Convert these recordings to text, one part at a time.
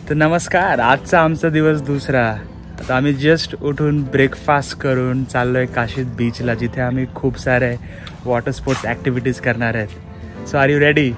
तर नमस्कार, आजचा आमचा दिवस दुसरा. आता आम्ही जस्ट उठून ब्रेकफास्ट करून चाललोय काशीद बीचला, जिथे आम्ही खूप सारे वॉटर स्पोर्ट्स ॲक्टिव्हिटीज करणार आहेत. So are you ready?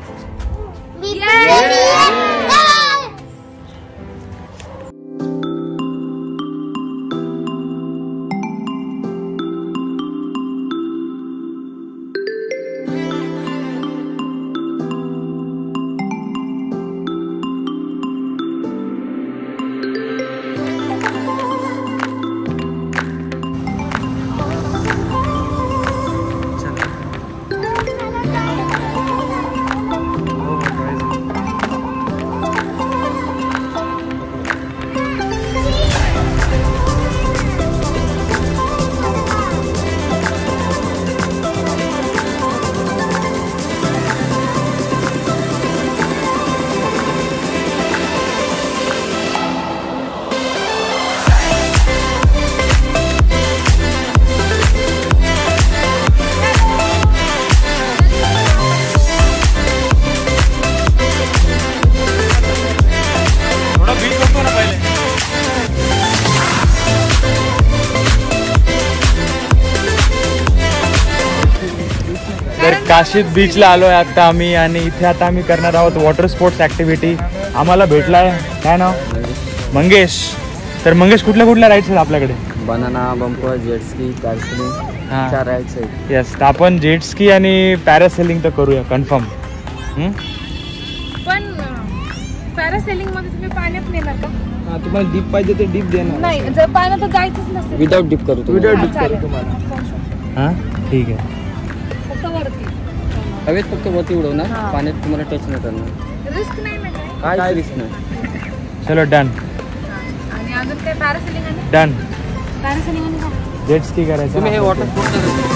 तर काशीद बीचला आलोय आता आम्ही, आणि इथे आता आम्ही करणार आहोत वॉटर स्पोर्ट्स ॲक्टिव्हिटी. आम्हाला भेटलाय काय नाव? मंगेश. तर मंगेश, कुठल्या कुठल्या राईड्स आहेत आपल्याकडे? बनाना, बंपर, जेटस्की, पॅरासेलिंग, चार राईड्स आहेत. येस, तर आपण जेटस्की आणि पॅरासेलिंग तर करूया कन्फर्म. पण पॅरासेलिंग मध्ये तुम्ही पाण्यात नेणार का? हां, तुम्हाला डीप पाहिजे तर डीप देणार. नाही, जर पाण्यात जायचंच नसतं. विदाउट डीप करू. विदाउट डीप करू तुम्हाला. हां, ठीक आहे. फक्त वरती हवेत फक्त वरती उडवणार, पाण्यात तुम्हाला टच नाही करणार. रिस्क नाही ना काय रिस्क नाही. चलो डन. आणि अजून काय पॅरासेलिंग आणि डन. पॅरासेलिंग आणि काय? जेटस्की करायचं. तुम्ही हे water sports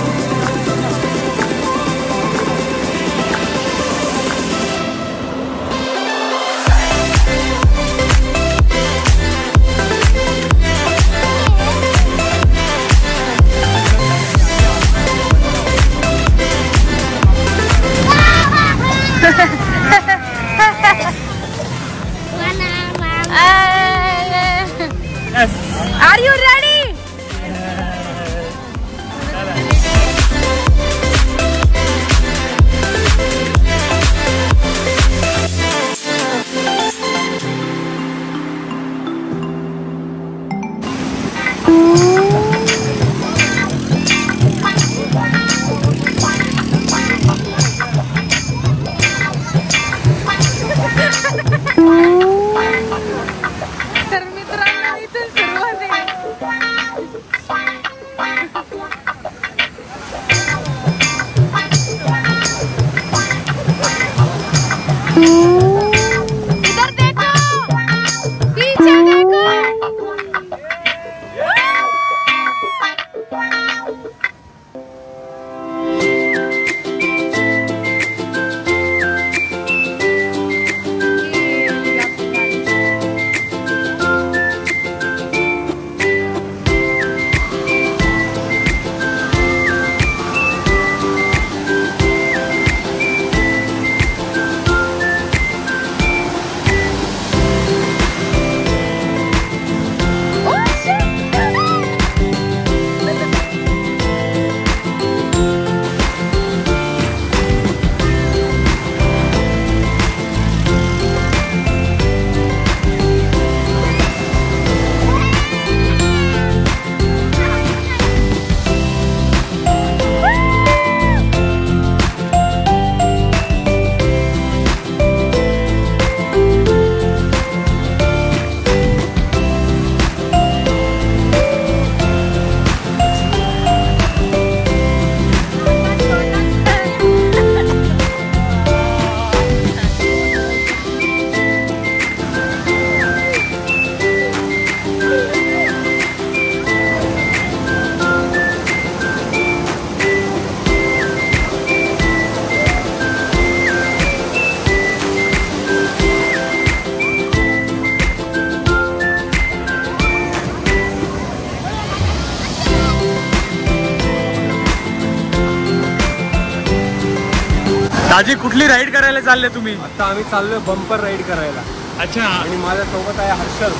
Are you ready? तर मित्रांनो, इथून सुरुवात आहे. दाजी कुठली राईड करायला चालले तुम्ही? आता आम्ही चाललोय बंपर राईड करायला. अच्छा. आणि माझ्या सोबत आहे हर्षल.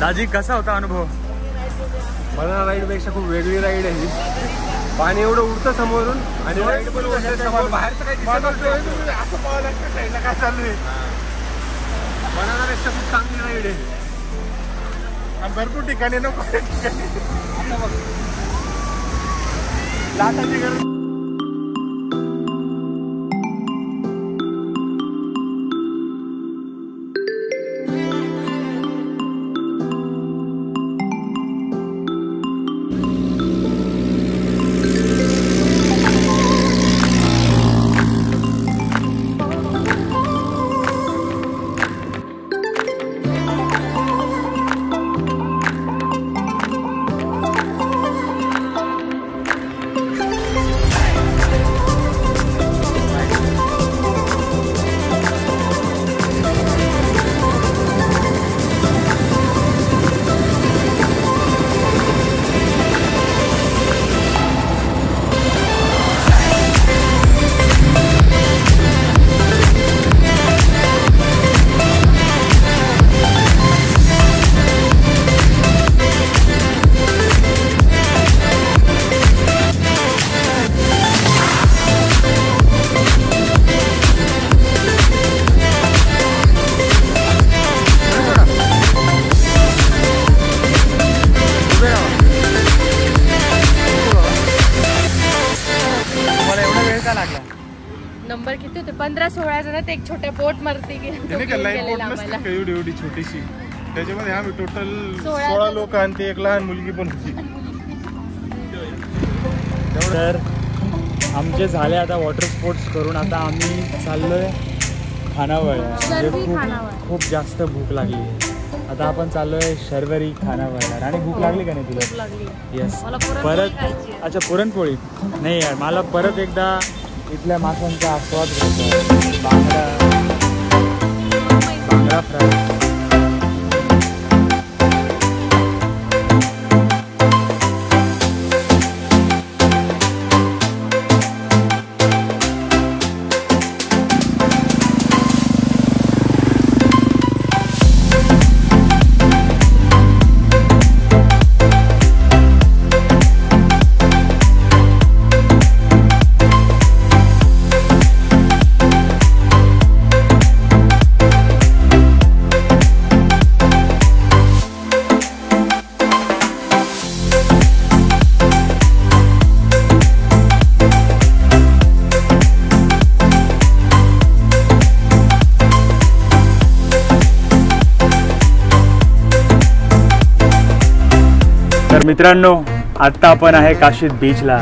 दाजी कसा होता अनुभव? मला राईड पेक्षा खूप वेगळी राईड आहे ही. पाणी एवढं उडतं समोरून आणि राईड पण बाहेरचं काही दिसत नसतं. असं पाहावं लागतं साईडला काय चालू आहे. बनानापेक्षा खूप चांगली राईड आहे. भरपूर ठिकाणी नको ठिकाणी आता बघ लाटाची गरज. नंबर किती होते? 15-16 जण. एक छोट्या बोट मरती एवढी छोटीशी. त्याच्यामध्ये आम्ही टोटल 16 लोक आणि ते एक लहान मुलगी पण होती. तर आमचे झाले आता वॉटर स्पोर्ट्स करून. आता आम्ही चाललोय खानावळ. खूप जास्त भूक लागली. आता आपण चाललोय शर्वरी खानावळला. आणि भूक लागली का नाही तुला? येस. परत अच्छा पुरणपोळी नाही यार, मला परत एकदा इथल्या माशांचा आस्वाद घ्यायचा. बांगडा फ्राय. तर मित्रांनो, आत्ता आपण आहे काशीद बीचला.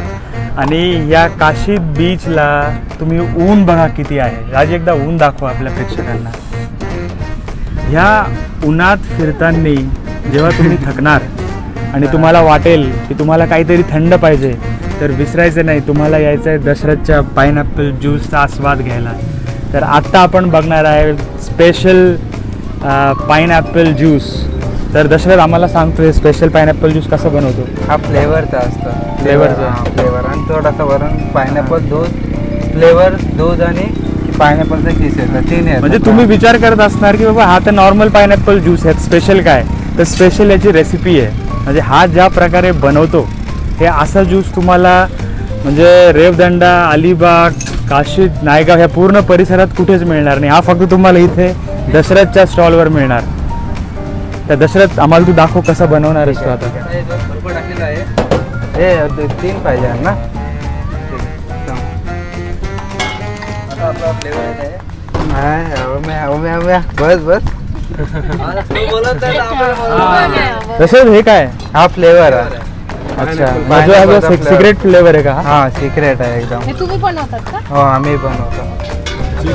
आणि या काशीद बीचला तुम्ही ऊन बघा किती आहे. आज एकदा ऊन दाखवा आपल्या प्रेक्षकांना. ह्या उन्हात फिरताना जेव्हा तुम्ही थकणार आणि तुम्हाला वाटेल की तुम्हाला काहीतरी थंड पाहिजे, तर विसरायचं नाही, तुम्हाला यायचं आहे दशरथच्या पाइनएप्पल ज्यूसचा आस्वाद घ्यायला. तर आत्ता आपण बघणार आहे स्पेशल पाइनएप्पल ज्यूस. तर दशरथ आम्हाला सांगतो हे स्पेशल पाइनएप्पल ज्यूस कसं बनवतो? हा फ्लेवरचा असतं. फ्लेवर आणि थोडासा वरून पाइनएप्पल दूध आणि पाइनएप्पलचा किस येतं. 3 आहे. म्हणजे तुम्ही विचार करत असणार की बाबा हा तर नॉर्मल पाइनएप्पल ज्यूस आहे, स्पेशल काय? तर स्पेशल याची रेसिपी आहे. म्हणजे हा ज्या प्रकारे बनवतो हे असा ज्यूस तुम्हाला म्हणजे रेवदंडा, अलिबाग, काशीद, नायगाव ह्या पूर्ण परिसरात कुठेच मिळणार नाही. हा फक्त तुम्हाला इथे दशरथच्या स्टॉलवर मिळणार. त्या दशरथ आम्हाला तू दाखव कसा बनवणार आहेस तू आता. भरपूर टाकलेला आहे. हे 3 पाहिजे ना. आता आपला फ्लेवर आहे. बस तसंच हे काय हा फ्लेवर आहे. अच्छा, सिक्रेट फ्लेवर आहे का? हा सिक्रेट आहे एकदम. हे तुम्ही बनवतात का? हो आम्ही बनवतो.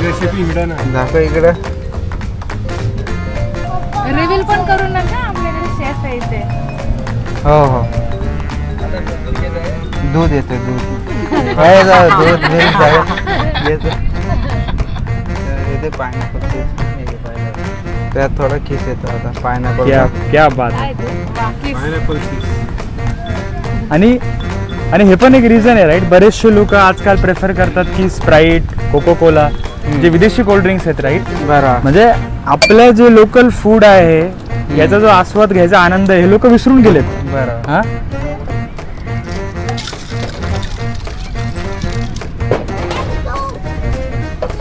रेसिपी हिडन आहे. दाखव इकडे. रिव्हील पण करू नका, आपल्याकडे शेफ आहे इथे. हो हो दूध येते. दूध येते पायनॅपल. त्यात थोडा किस येतो आता पायनॅपल. क्या बात. पायनॅपल आणि हे पण एक रिझन आहे राईट. बरेचसे लोक आजकाल प्रेफर करतात की स्प्राईट, कोको कोला जे विदेशी कोल्ड्रिंक्स आहेत राईट. बरोबर. म्हणजे आपलं जे लोकल फूड आहे याचा जो आस्वाद घ्यायचा आनंद हे लोक विसरून गेलेत. बरोबर. हा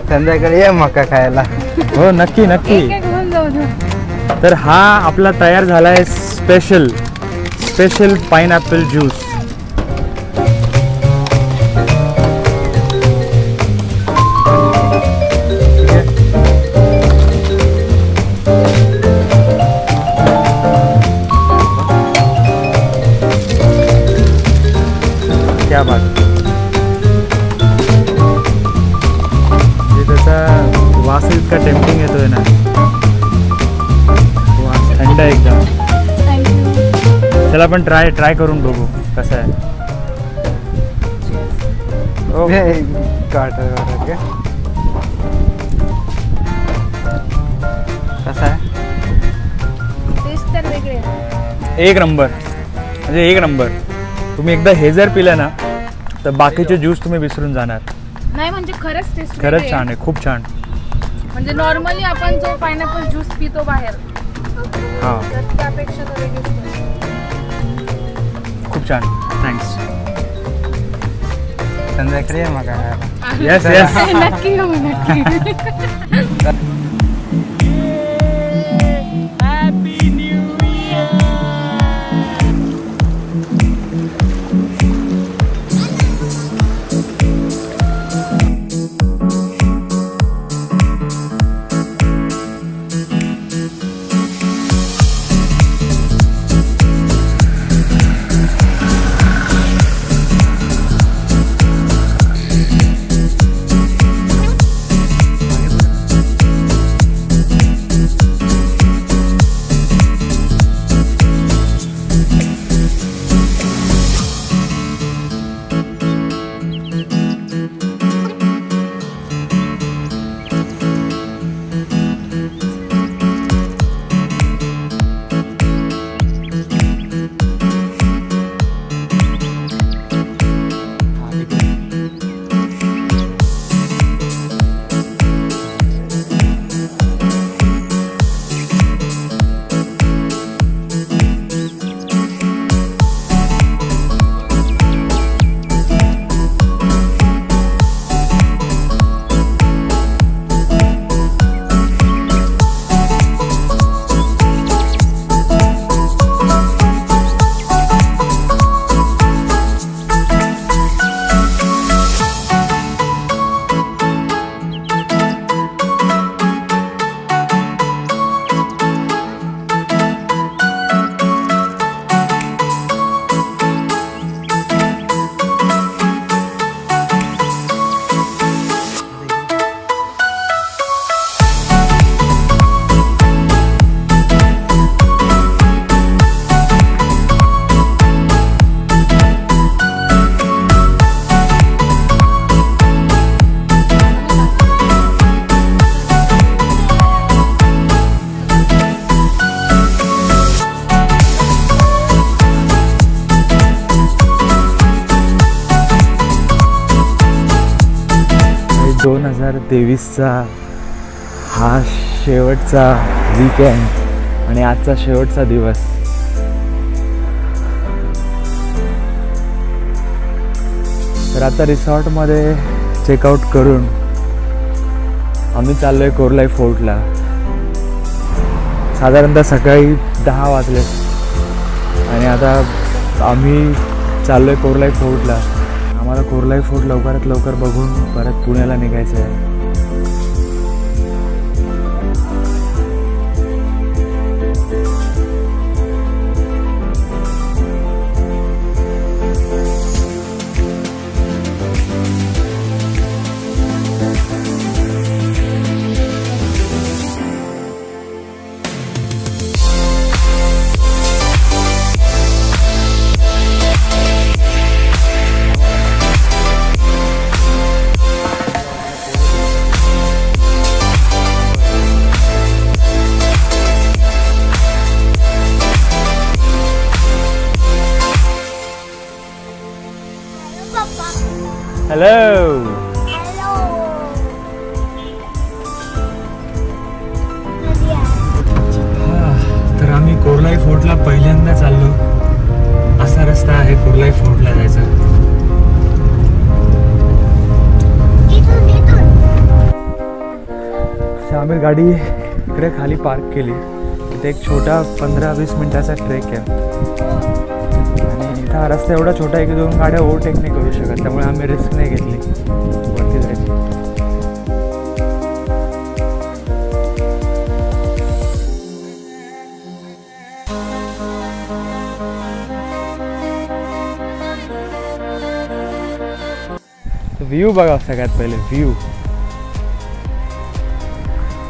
संध्याकाळी ये मका खायला. हो नक्की नक्की. घेऊन जाऊ दे. तर हा आपला तयार झाला आहे स्पेशल पाइनएप्पल ज्यूस. क्या बात. त्याचा वास इतका टेम्पटिंग येतोय ना. वास थंड एकदम. चला आपण ट्राय करून बघू कसं आहे. कसं आहे. टेस्ट तर वेगळे आहे. एक नंबर म्हणजे एक नंबर. तुम्ही एकदा हे जर पिलं ना तर बाकीचे ज्यूस तुम्ही विसरून जाणार. नाही म्हणजे खरंच टेस्ट खरंच छान आहे. खूप छान. म्हणजे नॉर्मली आपण जो पायनॅपल ज्यूस पितो बाहेर हां तर त्यापेक्षा तर वेगळीच टेस्ट. खूप छान. थँक्स. संध्याकाळी ये मका खायला. Yes yes. नक्की येऊ नक्की. चा हा शेवटचा वीकेंड आणि आजचा शेवटचा दिवस. तर आता रिसॉर्टमध्ये चेकआउट करून आम्ही चाललो आहे कोरलाई फोर्टला. साधारणतः सकाळी 10 वाजले आणि आता आम्ही चाललो आहे कोरलाई फोर्टला. आम्हाला कोरलाई फोर्ट लवकरात लवकर बघून परत पुण्याला निघायचं आहे. हॅलो. तर आम्ही कोरलाई फोर्टला पहिल्यांदा चाललो. असा रस्ता आहे कोरलाई फोर्टला जायचा. आम्ही गाडी इकडे खाली पार्क केली. इथे एक छोटा 15-20 मिनिटाचा ट्रेक आहे आणि हा रस्ता एवढा छोटा आहे की 2 गाड्या ओव्हरटेक नाही करू शकत. त्यामुळे आम्ही रिस्क नाही घेतली वरती जायची. व्ह्यू बघा सगळ्यात पहिले व्ह्यू.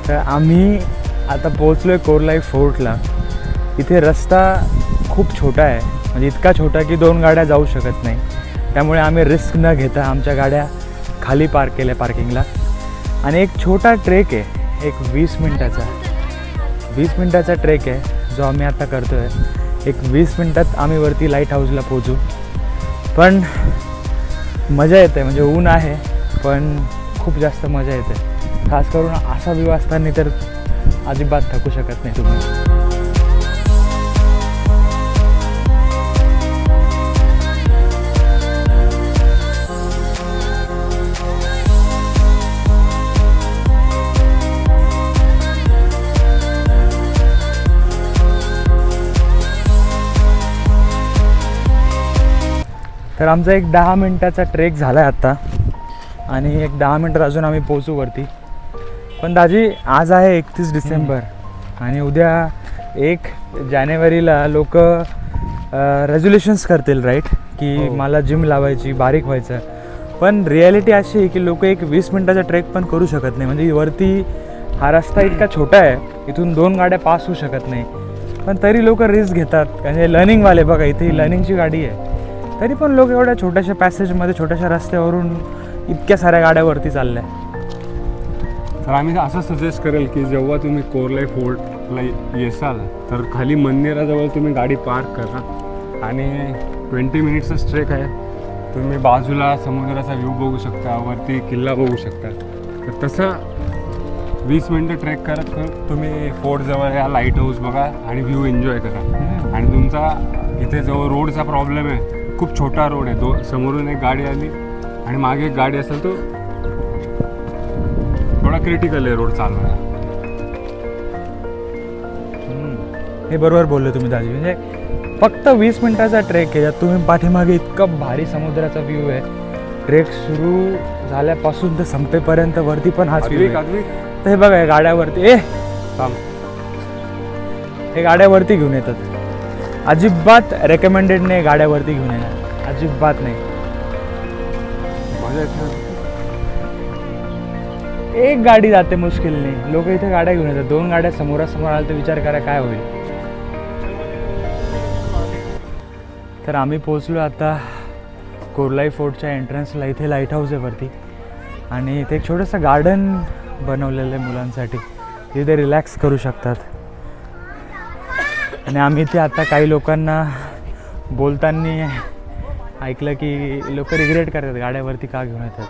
तर आम्ही आता पोहोचलोय कोरलाई फोर्टला. इथे रस्ता खूप छोटा आहे, म्हणजे इतका छोटा की 2 गाड्या जाऊ शकत नाही. त्यामुळे आम्ही रिस्क न घेता आमच्या गाड्या खाली पार्क केल्या पार्किंगला. आणि एक छोटा ट्रेक आहे, एक 20 मिनटाचा ट्रेक आहे जो आम्ही आता करतो आहे. एक 20 मिनटात आम्ही वरती लाईट हाऊसला पोहोचू. पण मजा येते, म्हणजे ऊन आहे पण खूप जास्त मजा येते. खास करून असा व्ह्यू असताना तर अजिबात थकू शकत नाही तुम्ही. तर आमचा एक 10 मिनटाचा ट्रेक झाला आहे आत्ता आणि एक 10 मिनटात अजून आम्ही पोहोचू वरती. पण दाजी आज आहे 31 डिसेंबर आणि उद्या 1 जानेवारीला लोक रेझोल्युशन्स करतील राईट, की मला जिम लावायची, बारीक व्हायचं. पण रिॲलिटी अशी आहे की लोक एक 20 मिनटाचा ट्रेक पण करू शकत नाही. म्हणजे वरती हा रस्ता इतका छोटा आहे, इथून 2 गाड्या पास होऊ शकत नाही. पण तरी लोक रिस्क घेतात. म्हणजे लर्निंगवाले बघा, इथे ही लर्निंगची गाडी आहे, तरी पण लोक एवढ्या छोट्याशा पॅसेजमध्ये, छोट्याशा रस्त्यावरून इतक्या साऱ्या गाड्यावरती चालल्या. तर आम्ही असं सजेस्ट करेल की जेव्हा तुम्ही कोरलाई फोर्टला येसाल तर खाली मंदिराजवळ तुम्ही गाडी पार्क करा आणि 20 मिनिट्सचा ट्रेक आहे. तुम्ही बाजूला समुद्राचा व्ह्यू बघू शकता, वरती किल्ला बघू शकता. तर तसं 20 मिनटं ट्रेक करत तुम्ही फोर्टजवळ या लाईट हाऊस बघा आणि व्ह्यू एन्जॉय करा. आणि तुमचा इथे जो रोडचा प्रॉब्लेम आहे, खूप छोटा रोड आहे, समोरून एक गाडी आली आणि मागे एक गाडी असेल तो थोडा क्रिटिकल आहे रोड चालवायला. हे बरोबर बोलले तुम्ही दाजी. म्हणजे फक्त 20 मिनटाचा ट्रेक आहे, त्यात तुम्ही पाठीमागे इतकं भारी समुद्राचा व्ह्यू आहे. ट्रेक सुरू झाल्यापासून तर संपेपर्यंत वरती पण हाच व्ह्यू आहे. तर हे बघा, गाड्यावरती हे गाड्यावरती घेऊन येतात. अजिबात रेकमेंडेड नाही गाड्यावरती घेऊन येणार, अजिबात नाही. एक गाडी जाते मुश्किलने, लोक इथे गाड्या घेऊन येतात. 2 गाड्या समोरासमोर आल्या तर विचार करा काय होईल. तर आम्ही पोहोचलो आता कोरलाई फोर्टच्या एंट्रन्सला. इथे लाईट हाऊस आहे वरती आणि इथे एक छोटंसं गार्डन बनवलेलं आहे मुलांसाठी, तिथे रिलॅक्स करू शकतात. आणि आम्ही इथे आता काही लोकांना बोलताना ऐकलं की लोक रिग्रेट करतात गाड्यावरती का घेऊन येतात.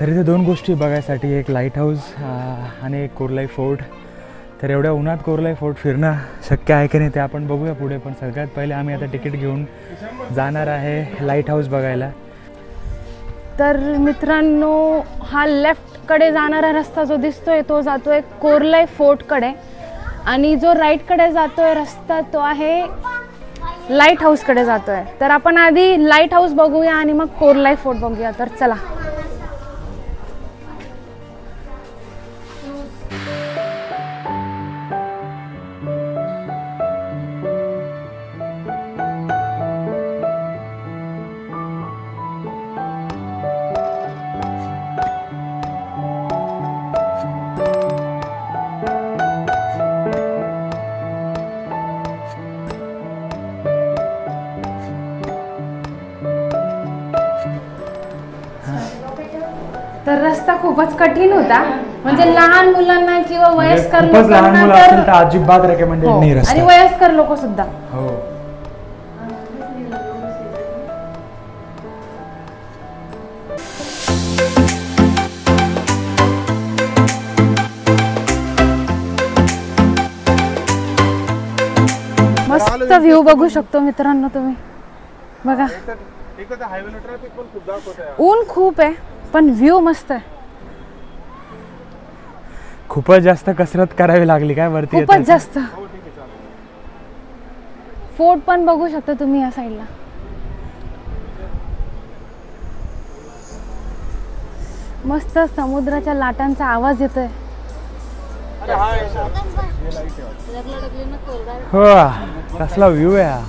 तर इथे दोन गोष्टी बघायसाठी, एक लाईट हाऊस आणि एक कोरलाई फोर्ट. तर एवढ्या उन्हात कोरलाई फोर्ट फिरणं शक्य आहे की नाही ते आपण बघूया पुढे. पण सगळ्यात पहिले आम्ही आता तिकीट घेऊन जाणार आहे लाईट हाऊस बघायला. तर मित्रांनो, हा लेफ्टकडे जाणारा रस्ता जो दिसतोय तो जातोय कोरलाई फोर्टकडे, आणि जो राईटकडे जातोय रस्ता तो आहे लाईट हाऊसकडे जातोय. तर आपण आधी लाईट हाऊस बघूया आणि मग कोरलाई फोर्ट बघूया. तर चला. तर रस्ता खूपच कठीण होता, म्हणजे लहान मुलांना किंवा वयस्कर लोकांना तर अजिबात रेकमेंडेड नाही रस्ता, आणि वयस्कर लोक सुद्धा. हो. मस्त व्ह्यू बघू शकतो मित्रांनो तुम्ही. बघा, ऊन खूप आहे पण व्ह्यू मस्त आहे. खूपच जास्त कसरत करावी लागली काय वरती खूपच जास्त. फोर्ट पण बघू शकता तुम्ही या साईडला. मस्त समुद्राच्या लाटांचा आवाज येतोय. हो, कसला व्ह्यू आहे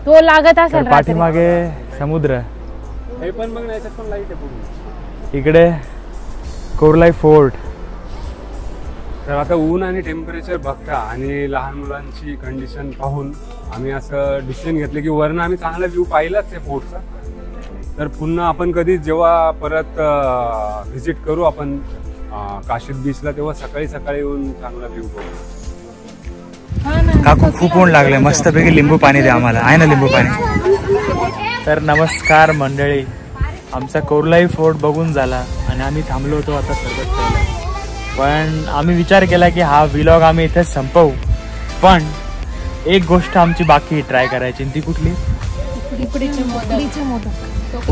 तो लागत असेल. पाठीमागे समुद्र, हे पण बघ, याच्यात पण लाईट आहे पुढे. इकडे कोरलाई फोर्ट. तर आता ऊन आणि टेम्परेचर बघता आणि लहान मुलांची कंडिशन पाहून आम्ही असं डिसिजन घेतलं की वरनं आम्ही चांगला व्ह्यू पाहिलाच आहे फोर्टचा. तर पुन्हा आपण कधी जेव्हा परत व्हिजिट करू आपण काशीद बीचला, तेव्हा सकाळी सकाळी येऊन चांगला व्ह्यू बघू. काकू खूप ऊन लागले, मस्तपैकी लिंबू पाणी द्या आम्हाला. आहे ना लिंबू पाणी? तर नमस्कार मंडळी, आमचा कोरलाई फोर्ट बघून झाला आणि आम्ही थांबलो होतो आता सर्वात पहिला. पण आम्ही विचार केला की हा व्लॉग आम्ही इथेच संपवू, पण एक गोष्ट आमची बाकी ट्राय करायची. ती कुठली?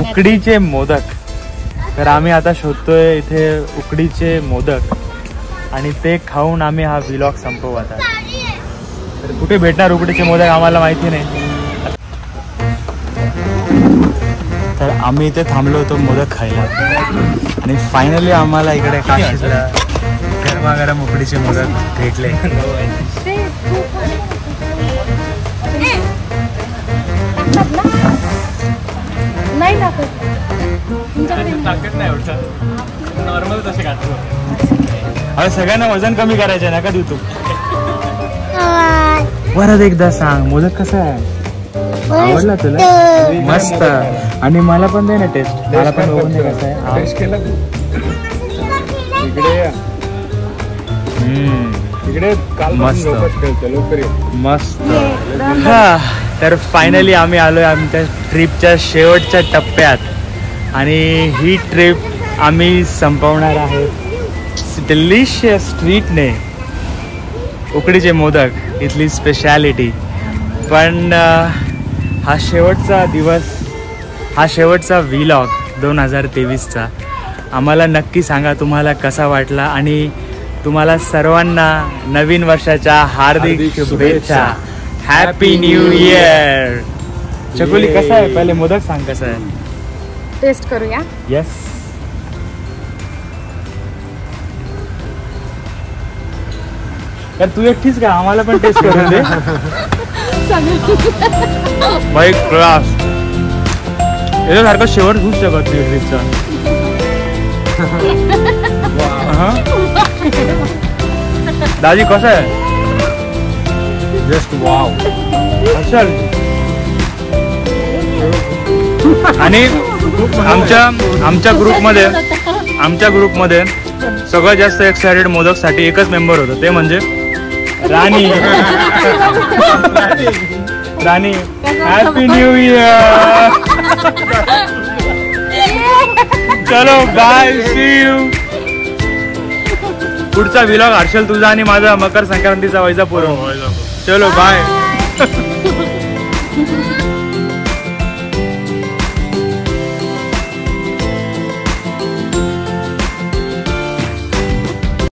उकडीचे मोदक. तर आम्ही आता शोधतोय इथे उकडीचे मोदक आणि ते खाऊन आम्ही हा व्लॉग संपवू आता. तर कुठे भेटणार उकडीचे मोदक आम्हाला माहिती नाही. तर आम्ही इथे थांबलो होतो मोदक खायला आणि फायनली आम्हाला इकडे काशीला गरमागरम उकडीचे मोदक भेटले. नाही टाकत, नॉर्मल तसे खातो. अरे सगळ्यांना वजन कमी करायचं नका देऊ तू. परत एकदा सांग, मोदक कसा आहे? आवडला तुला? मस्त. आणि मला पण दे ना टेस्ट. मला पण बघून दे कसा आहे. टेस्ट केला तू? इकडे इकडे काल मस्त लवकर मस्त. तर फायनली आम्ही आलोय आमच्या ट्रिपच्या शेवटच्या टप्प्यात आणि ही ट्रिप आम्ही संपवणार आहोत डिलिशियस ट्रीटने. उकडीचे मोदक इथली स्पेशालिटी. पण हा शेवटचा दिवस, हा शेवटचा व्लॉग 2023चा. आम्हाला नक्की सांगा तुम्हाला कसा वाटला आणि तुम्हाला सर्वांना नवीन वर्षाच्या हार्दिक शुभेच्छा. Happy new year. चकोली कसा आहे? पहिले मोदक सांग कसा आहे. टेस्ट करूया. येस. तू एकटीच का? आम्हाला पण टेस्ट करून दे. बाई क्लास. याच्यासारखं शेवट होऊच शकत नाही ट्रिपचा. दाजी कसं आहे? Just wow. असल. आणि आमच्या ग्रुपमध्ये सगळ्यात जास्त एक्साइटेड मोदक साठी एकच मेंबर होता, ते म्हणजे राणी. राणी हॅपी न्यू इयर. चलो बाय, सी यू. पुढचा व्लॉग हर्षल तुझा आणि माझा मकर संक्रांतीचा वैजापूर. चलो बाय.